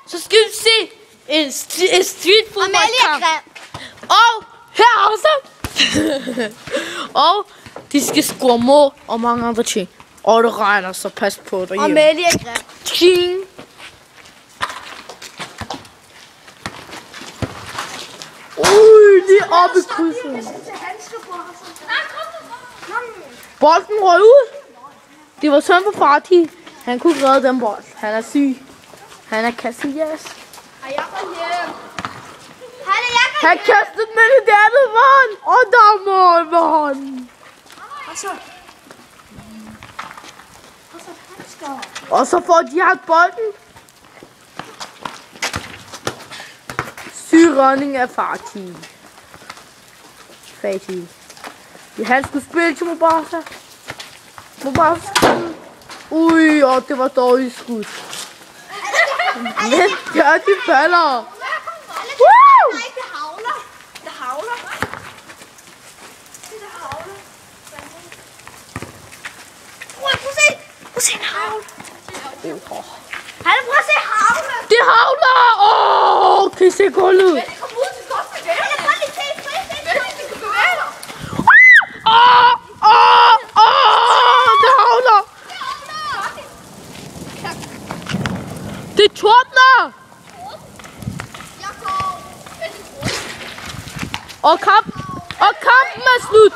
så skal vi se en street fodboldkamp. Og her også. Og de skal score mål og mange andre ting. Og det regner, så pas på derhjemme. Amalie er grim. Ting. Lige oppe i krydset. Bolden røg ud. Det var sådan for Fatih. Han kunne ikke redde den bold. Han er syg. Han er Casillas. Han kastede den i det andet vand. Og der er mål med hånden. Og så får de haft bolden. Syg redning af Fatih. Han skulle spille til Mobasa. Ui, og det var dårligt skud. Men ja, de falder. Woo! Det havler. Prøv at se en havl. Prøv at se havle. Det havler! Kan I se gulvet ud? Det kommer ud til godt med det. Prøv lige se. Det havler! Det tordner! Og kampen er slut!